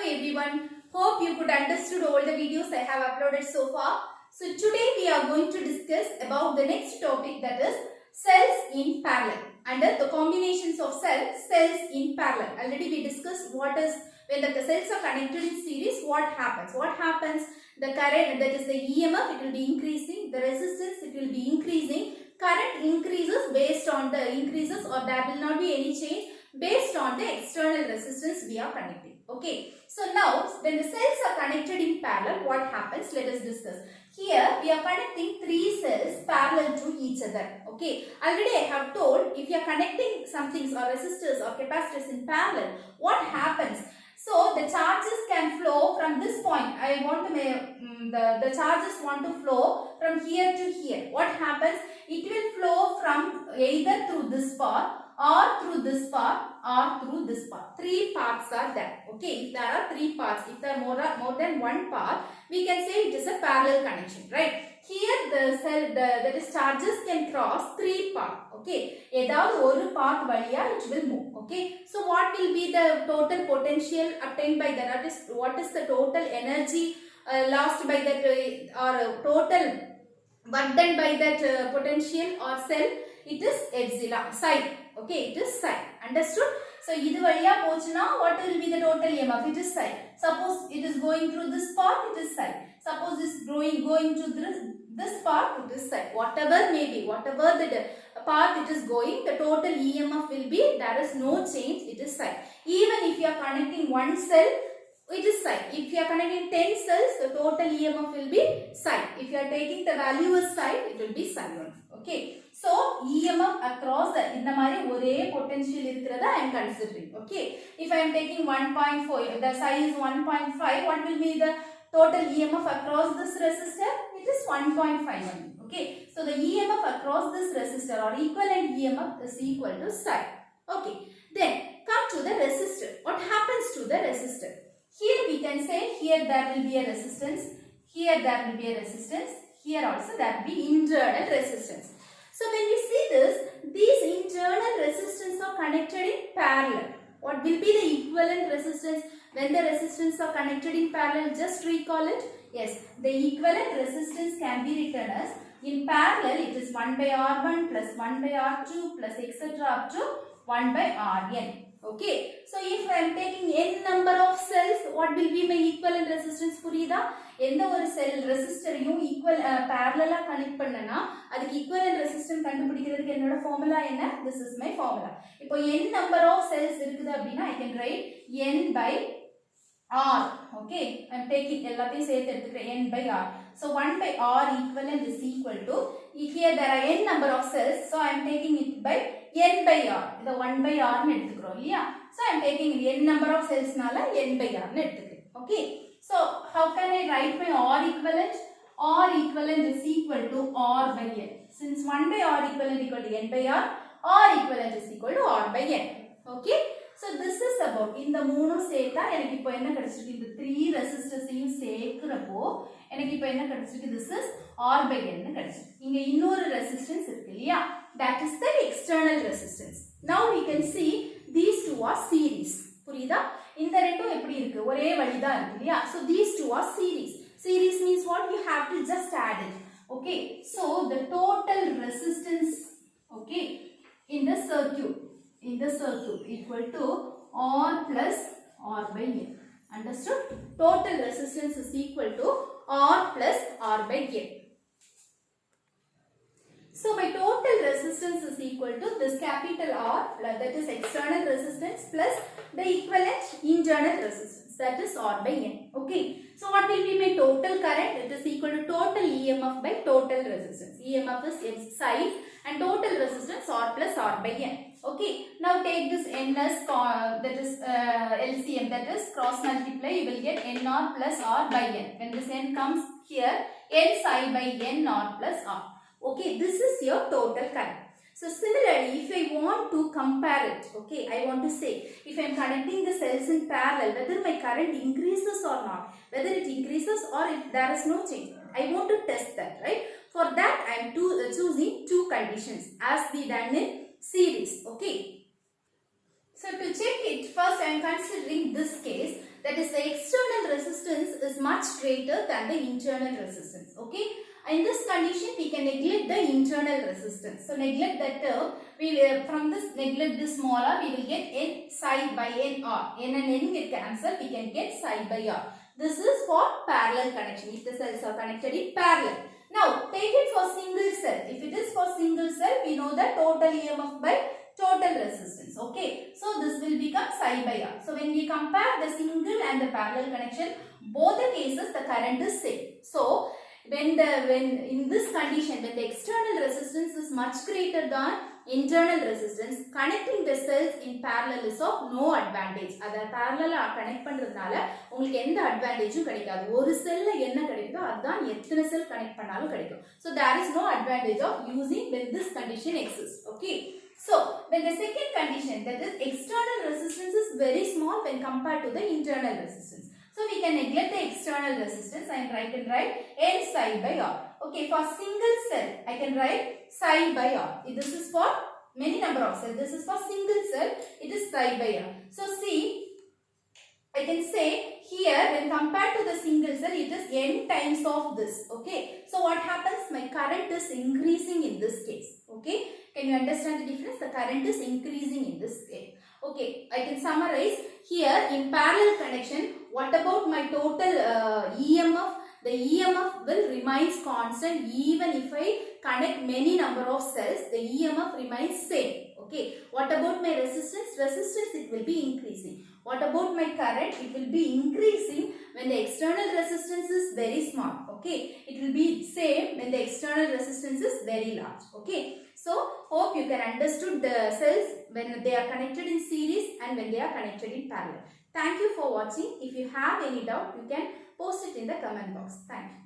everyone. Hope you could understood all the videos I have uploaded so far. So today we are going to discuss about the next topic, that is cells in parallel. Under the combinations of cells in parallel. Already we discussed what is when the cells are connected in series, what happens. What happens? The current, that is the EMF, it will be increasing. The resistance, it will be increasing. Current increases based on the increases, or there will not be any change based on the external resistance we are connecting. Okay. So now when the cells are connected in parallel, what happens? Let us discuss. Here we are connecting three cells parallel to each other. Okay. Already I have told, if you are connecting some things or resistors or capacitors in parallel, what happens? So the charges can flow from this point. I want to make the charges want to flow from here to here. What happens? It will flow from either through this path or through this path or through this path. Three paths are there. Okay, if there are three paths, if there are more than one path, we can say it is a parallel connection, right? Here the cell, that is charges can cross three paths. Okay, ஏதாவது ஒரு path வழியா it will move. Okay, so what will be the total potential obtained by that? That is, what is the total energy lost by that or total work done by that potential or cell? It is epsilon psi. Okay, it is psi. Understood? So இது வழியா போச்சுனா what will be the total EMF? It is psi. Suppose it is going through this path, it is psi. Suppose this going to this path, it is psi. Whatever may be, whatever the path it is going, the total EMF will be, there is no change, it is psi. Even if you are connecting one cell, it is psi. If you are connecting 10 cells, the total EMF will be psi. If you are taking the value as psi, it will be psi 1. Okay. So EMF across the இந்த மாதிரி ஒரே potential இருக்கிறத I am considering. Okay. If I am taking 1.4, the psi is 1.5, what will be the total EMF across this resistor? It is 1.5. Okay. So the EMF across this resistor or equivalent EMF is equal to psi. Okay. Then come to the resistor. What happens to the resistor? Here we can say, here there will be a resistance, here there will be a resistance, here also there will be internal resistance. So when we see this, these internal resistance are connected in parallel. What will be the equivalent resistance when the resistance are connected in parallel? Just recall it. Yes, the equivalent resistance can be written as, in parallel it is 1 by R1 plus 1 by R2 plus etc. up to 1 by Rn. Okay, so if I am taking n number of cells, what will be my equivalent resistance? புரியுதா? எந்த ஒரு செல் ரெசிஸ்டரையும் equal parallel connect பண்ணனா அதுக்கு equivalent resistance கண்டுபிடிக்கிறதுக்கு என்னோட formula என்ன? This is my formula. இப்போ n number of cells இருக்குது அப்படினா I can write n by R. Okay, I am taking எல்லாத்தையும் சேர்த்து எடுத்துக்கிறேன் n by R. So 1 by R equivalent is equal to, here there are n number of cells, so I am taking it by n by R. இத 1 by R னு எடுத்துக்கிறோம் இல்லையா? So I am taking n number of cells நால n by R னு எடுத்துக்கிறேன். Okay, so how can I write my R equivalent? R equivalent is equal to R by n. Since 1 by R equivalent equal to n by R, R equivalent is equal to R by n. Okay, so this is about, இந்த மூணும் சேர்த்தா எனக்கு இப்போ என்ன கிடைச்சிருக்கு? இந்த 3 ரெசிஸ்டர்ஸையும் சேர்க்கிறப்போ எனக்கு இப்போ என்ன கிடைச்சிருக்கு? This is R by n னு கிடைச்சிருக்கு. இங்க இன்னொரு ரெசிஸ்டன்ஸ் இருக்கு இல்லையா? That is the external resistance. Now we can see these two are series. புரியுதா? இந்த ரெண்டும் எப்படி இருக்கு? ஒரே வழிதான் இருக்கு இல்லையா? So these two are series. Series means what? You have to just add it. Okay, so the total resistance, okay, in the circuit equal to R plus R by n. Understood? Total resistance is equal to R plus R by n. So my total resistance is equal to this capital R, that is external resistance, plus the equivalent internal resistance, that is R by n. Okay. So what will be my total current? It is equal to total EMF by total resistance. EMF is psi and total resistance R plus R by n. Okay. Now take this n as that is LCM, that is cross multiply. You will get nR plus R by n. When this n comes here, n psi by n R plus R. Okay, this is your total current. So similarly, if I want to compare it, okay, I want to say, if I am connecting the cells in parallel, whether my current increases or not, whether it increases or if there is no change, I want to test that, right? For that, I am choosing two conditions as we done in series, okay. So to check it, first I am considering this case, that is the resistance is much greater than the internal resistance. Okay. In this condition, we can neglect the internal resistance. So neglect that term. We will, from this neglect this small r, we will get n psi by n r. N and n get cancelled. We can get psi by r. This is for parallel connection. If the cells are connected in parallel. Now take it for single cell. If it is for single cell, we know the total EMF by total resistance. Okay. So this will become psi by r. So when we compare the single and the parallel connection, both the cases the current is same. So when in this condition, when the external resistance is much greater than internal resistance, connecting the cells in parallel is of no advantage. Adha parallel connect பண்றதுனால உங்களுக்கு எந்த அட்வான்டேஜும் கிடைக்காது. ஒரு செல்ல என்ன கிடைக்குதோ அதான் எத்தனை செல் கனெக்ட் பண்ணாலும் கிடைக்கும். So there is no advantage of using when this condition exists. Okay. So when the second condition, that is external resistance is very small when compared to the internal resistance. So we can neglect the external resistance and write n psi by r. Okay, for single cell, I can write psi by r. This is for many number of cells. This is for single cell. It is psi by r. So see, I can say here when compared to the single cell, it is n times of this. Okay. So what happens? My current is increasing in this case. Okay. Can you understand the difference? The current is increasing in this case. Okay. I can summarize here in parallel connection. What about my total EMF? The EMF will remains constant even if I connect many number of cells. The EMF remains same. Okay. What about my resistance? Resistance, it will be increasing. What about my current? It will be increasing when the external resistance is very small. Okay. It will be same when the external resistance is very large. Okay. So hope you can understood the cells when they are connected in series and when they are connected in parallel. Thank you for watching. If you have any doubt, you can post it in the comment box. Thank you.